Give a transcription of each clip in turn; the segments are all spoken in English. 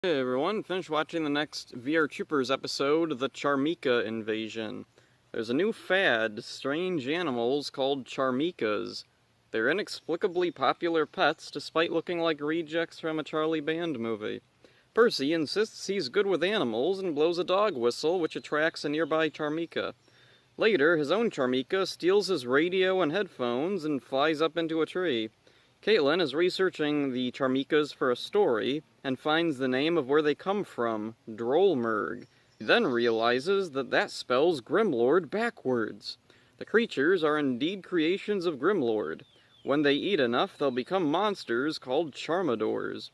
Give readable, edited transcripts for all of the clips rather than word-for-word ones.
Hey everyone, finished watching the next VR Troopers episode, The Charmika Invasion. There's a new fad, strange animals called Charmikas. They're inexplicably popular pets despite looking like rejects from a Charlie Band movie. Percy insists he's good with animals and blows a dog whistle which attracts a nearby Charmika. Later, his own Charmika steals his radio and headphones and flies up into a tree. Caitlin is researching the Charmikas for a story and finds the name of where they come from, Drollmerg. He then realizes that spells Grimlord backwards. The creatures are indeed creations of Grimlord. When they eat enough, they'll become monsters called Charmadors.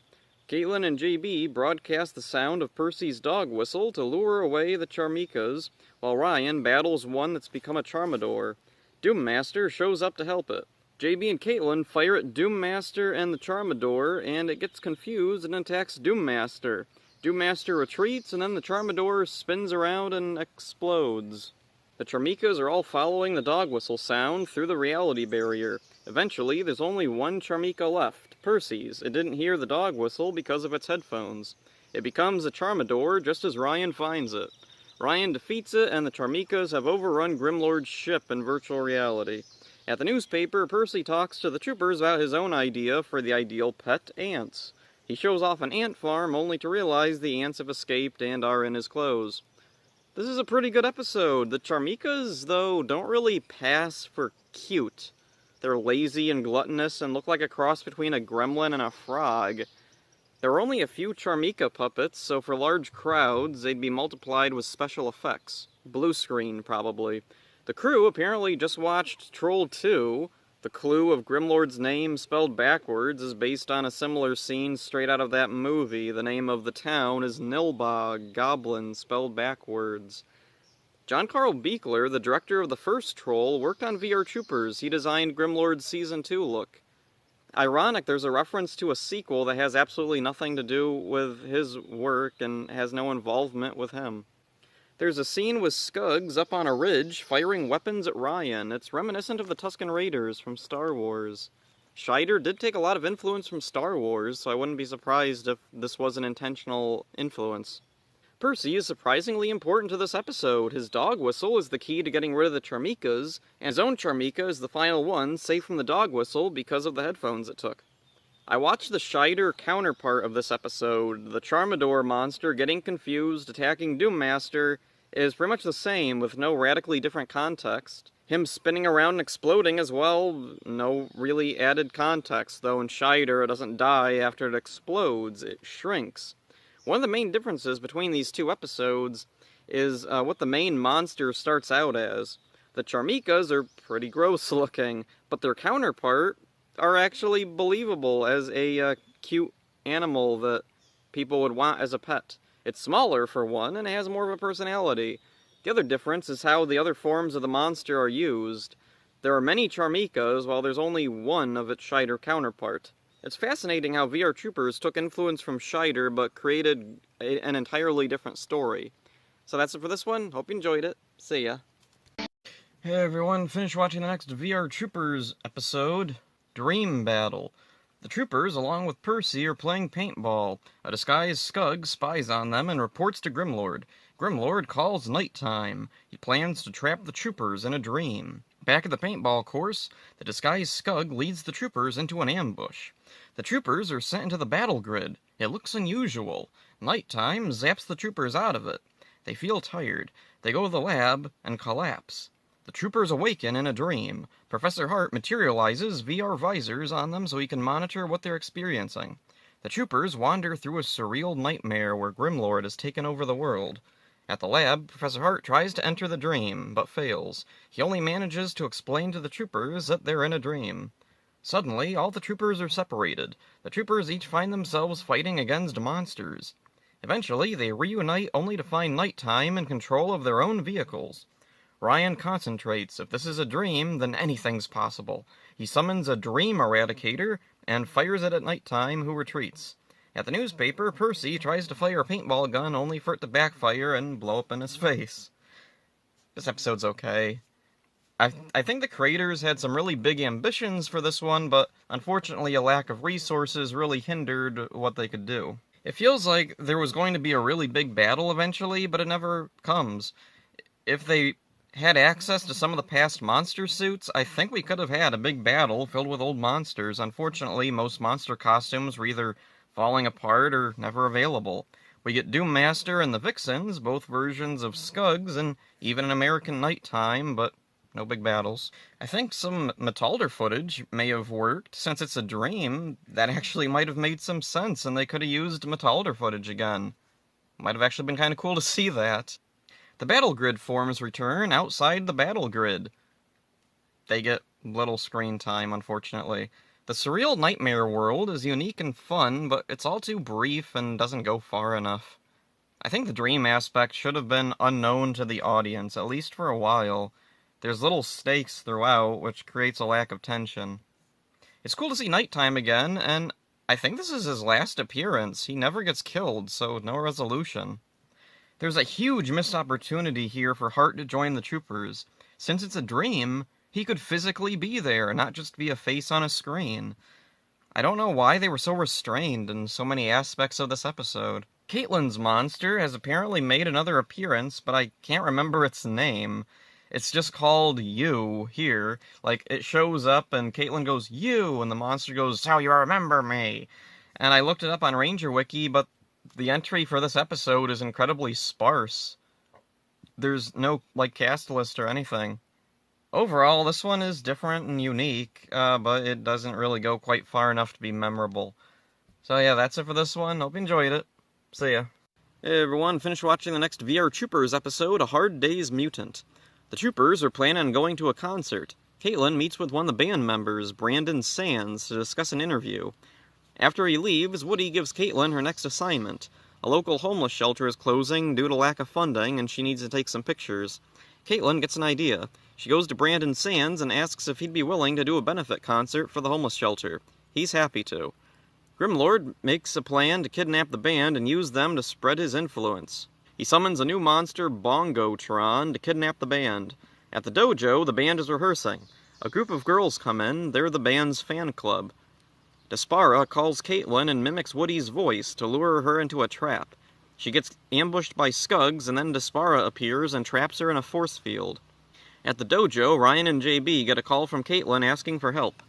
Caitlin and JB broadcast the sound of Percy's dog whistle to lure away the Charmikas, while Ryan battles one that's become a Charmador. Doommaster shows up to help it. JB and Caitlin fire at Doommaster and the Charmador, and it gets confused and attacks Doommaster. Doommaster retreats, and then the Charmador spins around and explodes. The Charmikas are all following the dog whistle sound through the reality barrier. Eventually, there's only one Charmika left, Percy's. It didn't hear the dog whistle because of its headphones. It becomes a Charmador just as Ryan finds it. Ryan defeats it, and the Charmikas have overrun Grimlord's ship in virtual reality. At the newspaper, Percy talks to the troopers about his own idea for the ideal pet, ants. He shows off an ant farm only to realize the ants have escaped and are in his clothes. This is a pretty good episode. The Charmikas, though, don't really pass for cute. They're lazy and gluttonous and look like a cross between a gremlin and a frog. There are only a few Charmika puppets, so for large crowds, they'd be multiplied with special effects. Blue screen, probably. The crew apparently just watched Troll 2. The clue of Grimlord's name spelled backwards is based on a similar scene straight out of that movie. The name of the town is Nilbog, goblin spelled backwards. John Carl Buechler, the director of the first Troll, worked on VR Troopers. He designed Grimlord's Season 2 look. Ironic, there's a reference to a sequel that has absolutely nothing to do with his work and has no involvement with him. There's a scene with Skuggs up on a ridge firing weapons at Ryan. It's reminiscent of the Tusken Raiders from Star Wars. Scheider did take a lot of influence from Star Wars, so I wouldn't be surprised if this was an intentional influence. Percy is surprisingly important to this episode. His dog whistle is the key to getting rid of the Charmikas, and his own Charmika is the final one, safe from the dog whistle because of the headphones it took. I watched the Scheider counterpart of this episode. The Charmador monster getting confused, attacking Doommaster, is pretty much the same, with no radically different context. Him spinning around and exploding as well, no really added context, though in Scheider it doesn't die after it explodes, it shrinks. One of the main differences between these two episodes is what the main monster starts out as. The Charmikas are pretty gross looking, but their counterpart are actually believable as a cute animal that people would want as a pet. It's smaller for one, and it has more of a personality. The other difference is how the other forms of the monster are used. There are many Charmikas, while there's only one of its Scheider counterpart. It's fascinating how VR Troopers took influence from Scheider, but created an entirely different story. So that's it for this one. Hope you enjoyed it. See ya. Hey everyone, finished watching the next VR Troopers episode, Dream Battle. The troopers, along with Percy, are playing paintball. A disguised Skugg spies on them and reports to Grimlord. Grimlord calls nighttime. He plans to trap the troopers in a dream. Back at the paintball course, the disguised Skugg leads the troopers into an ambush. The troopers are sent into the battle grid. It looks unusual. Nighttime zaps the troopers out of it. They feel tired. They go to the lab and collapse. The troopers awaken in a dream. Professor Hart materializes VR visors on them so he can monitor what they're experiencing. The troopers wander through a surreal nightmare where Grimlord has taken over the world. At the lab, Professor Hart tries to enter the dream, but fails. He only manages to explain to the troopers that they're in a dream. Suddenly, all the troopers are separated. The troopers each find themselves fighting against monsters. Eventually, they reunite only to find nighttime in control of their own vehicles. Ryan concentrates. If this is a dream, then anything's possible. He summons a dream eradicator and fires it at nighttime, who retreats. At the newspaper, Percy tries to fire a paintball gun only for it to backfire and blow up in his face. This episode's okay. I think the creators had some really big ambitions for this one, but unfortunately a lack of resources really hindered what they could do. It feels like there was going to be a really big battle eventually, but it never comes. If they had access to some of the past monster suits, I think we could have had a big battle filled with old monsters. Unfortunately, most monster costumes were either falling apart or never available. We get Doom Master and the Vixens, both versions of Skuggs, and even an American Nighttime, but no big battles. I think some Metalder footage may have worked. Since it's a dream, that actually might have made some sense, and they could have used Metalder footage again. Might have actually been kind of cool to see that. The battle grid forms return outside the battle grid. They get little screen time, unfortunately. The surreal nightmare world is unique and fun, but it's all too brief and doesn't go far enough. I think the dream aspect should have been unknown to the audience, at least for a while. There's little stakes throughout, which creates a lack of tension. It's cool to see Nighttime again, and I think this is his last appearance. He never gets killed, so no resolution. There's a huge missed opportunity here for Hart to join the Troopers. Since it's a dream, he could physically be there, not just be a face on a screen. I don't know why they were so restrained in so many aspects of this episode. Caitlin's monster has apparently made another appearance, but I can't remember its name. It's just called You here. Like, it shows up and Caitlin goes, You, and the monster goes, So you remember me. And I looked it up on Ranger Wiki, but the entry for this episode is incredibly sparse. There's no, cast list or anything. Overall, this one is different and unique, but it doesn't really go quite far enough to be memorable. So yeah, that's it for this one. Hope you enjoyed it. See ya. Hey everyone, finished watching the next VR Troopers episode, A Hard Day's Mutant. The Troopers are planning on going to a concert. Caitlin meets with one of the band members, Brandon Sands, to discuss an interview. After he leaves, Woody gives Caitlin her next assignment. A local homeless shelter is closing due to lack of funding, and she needs to take some pictures. Caitlin gets an idea. She goes to Brandon Sands and asks if he'd be willing to do a benefit concert for the homeless shelter. He's happy to. Grimlord makes a plan to kidnap the band and use them to spread his influence. He summons a new monster, Bongotron, to kidnap the band. At the dojo, the band is rehearsing. A group of girls come in. They're the band's fan club. Despara calls Caitlin and mimics Woody's voice to lure her into a trap. She gets ambushed by Skuggs, and then Despara appears and traps her in a force field. At the dojo, Ryan and JB get a call from Caitlin asking for help.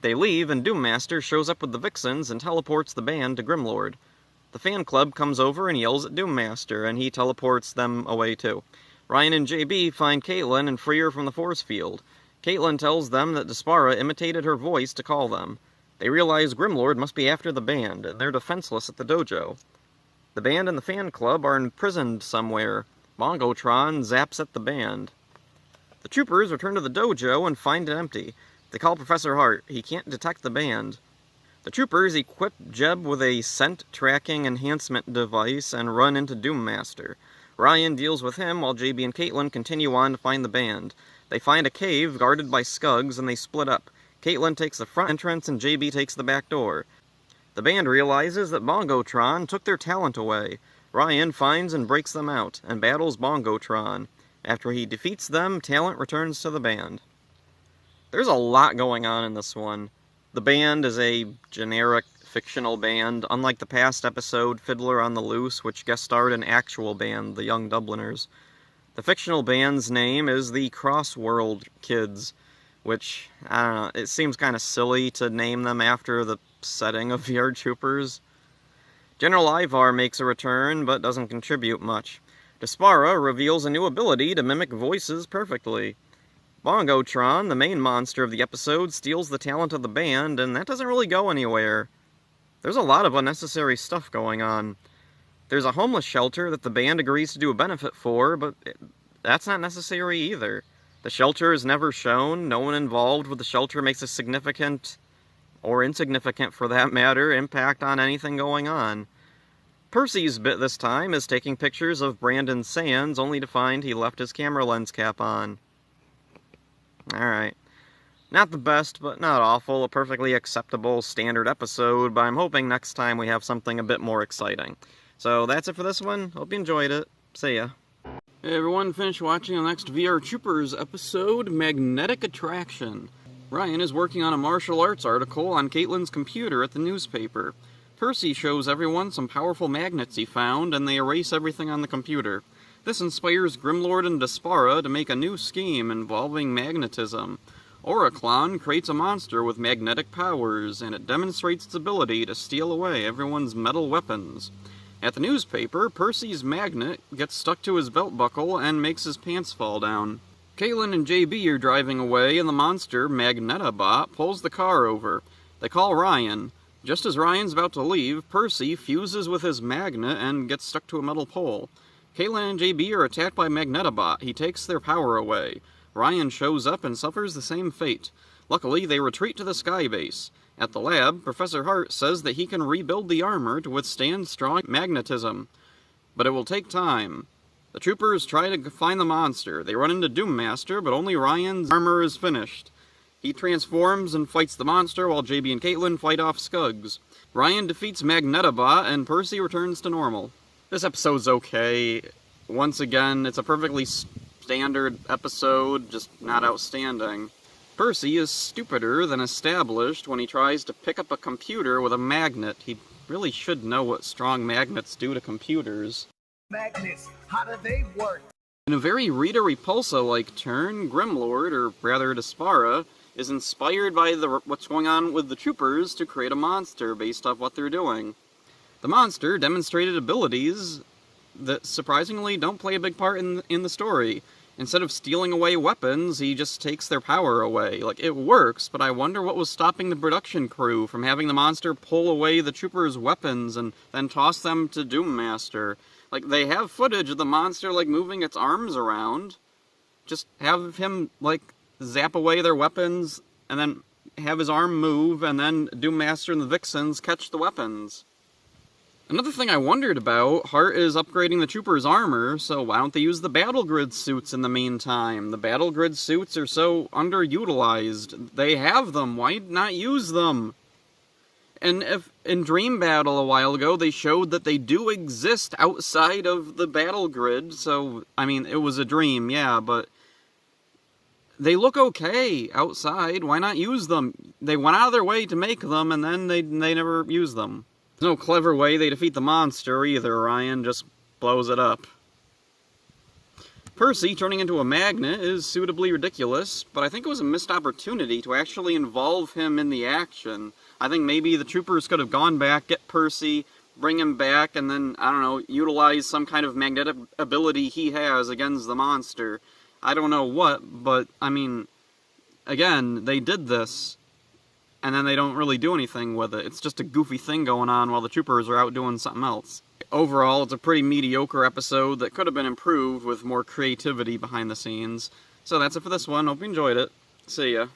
They leave, and Doommaster shows up with the Vixens and teleports the band to Grimlord. The fan club comes over and yells at Doommaster, and he teleports them away too. Ryan and JB find Caitlin and free her from the force field. Caitlin tells them that Despara imitated her voice to call them. They realize Grimlord must be after the band, and they're defenseless at the dojo. The band and the fan club are imprisoned somewhere. Bongotron zaps at the band. The troopers return to the dojo and find it empty. They call Professor Hart. He can't detect the band. The troopers equip Jeb with a scent tracking enhancement device and run into Doommaster. Ryan deals with him while JB and Caitlin continue on to find the band. They find a cave guarded by Skuggs and they split up. Caitlin takes the front entrance and JB takes the back door. The band realizes that Bongotron took their talent away. Ryan finds and breaks them out and battles Bongotron. After he defeats them, talent returns to the band. There's a lot going on in this one. The band is a generic fictional band, unlike the past episode, Fiddler on the Loose, which guest starred an actual band, the Young Dubliners. The fictional band's name is the Crossworld Kids, which, I don't know, it seems kind of silly to name them after the setting of VR Troopers. General Ivar makes a return, but doesn't contribute much. Despara reveals a new ability to mimic voices perfectly. Bongotron, the main monster of the episode, steals the talent of the band, and that doesn't really go anywhere. There's a lot of unnecessary stuff going on. There's a homeless shelter that the band agrees to do a benefit for, but that's not necessary either. The shelter is never shown. No one involved with the shelter makes a significant, or insignificant for that matter, impact on anything going on. Percy's bit this time is taking pictures of Brandon Sands, only to find he left his camera lens cap on. Alright. Not the best, but not awful. A perfectly acceptable standard episode, but I'm hoping next time we have something a bit more exciting. So that's it for this one. Hope you enjoyed it. See ya. Hey everyone, finished watching the next VR Troopers episode, Magnetic Attraction. Ryan is working on a martial arts article on Caitlin's computer at the newspaper. Percy shows everyone some powerful magnets he found, and they erase everything on the computer. This inspires Grimlord and Despara to make a new scheme involving magnetism. Oriclon creates a monster with magnetic powers, and it demonstrates its ability to steal away everyone's metal weapons. At the newspaper, Percy's magnet gets stuck to his belt buckle and makes his pants fall down. Caitlin and JB are driving away, and the monster, Magnetabot, pulls the car over. They call Ryan. Just as Ryan's about to leave, Percy fuses with his magnet and gets stuck to a metal pole. Caitlin and JB are attacked by Magnetabot. He takes their power away. Ryan shows up and suffers the same fate. Luckily, they retreat to the skybase. At the lab, Professor Hart says that he can rebuild the armor to withstand strong magnetism. But it will take time. The troopers try to find the monster. They run into Doommaster, but only Ryan's armor is finished. He transforms and fights the monster while JB and Caitlin fight off Skugs. Ryan defeats Magnetabot, and Percy returns to normal. This episode's okay. Once again, it's a perfectly standard episode, just not outstanding. Percy is stupider than established when he tries to pick up a computer with a magnet. He really should know what strong magnets do to computers. Magnets, how do they work? In a very Rita Repulsa-like turn, Grimlord, or rather Despara, is inspired by what's going on with the troopers to create a monster based off what they're doing. The monster demonstrated abilities that surprisingly don't play a big part in the story. Instead of stealing away weapons, he just takes their power away. Like, it works, but I wonder what was stopping the production crew from having the monster pull away the troopers' weapons and then toss them to Doommaster. Like, they have footage of the monster, like, moving its arms around. Just have him, like, zap away their weapons, and then have his arm move, and then Doommaster and the Vixens catch the weapons. Another thing I wondered about, Hart is upgrading the troopers' armor, so why don't they use the battle grid suits in the meantime? The battle grid suits are so underutilized. They have them, why not use them? And if in Dream Battle a while ago, they showed that they do exist outside of the battle grid, so, I mean, it was a dream, yeah, but they look okay outside, why not use them? They went out of their way to make them, and then they never use them. There's no clever way they defeat the monster either, Ryan just blows it up. Percy turning into a magnet is suitably ridiculous, but I think it was a missed opportunity to actually involve him in the action. I think maybe the troopers could have gone back, get Percy, bring him back, and then, I don't know, utilize some kind of magnetic ability he has against the monster. I don't know what, but, I mean, again, they did this, and then they don't really do anything with it. It's just a goofy thing going on while the troopers are out doing something else. Overall, it's a pretty mediocre episode that could have been improved with more creativity behind the scenes. So that's it for this one. Hope you enjoyed it. See ya.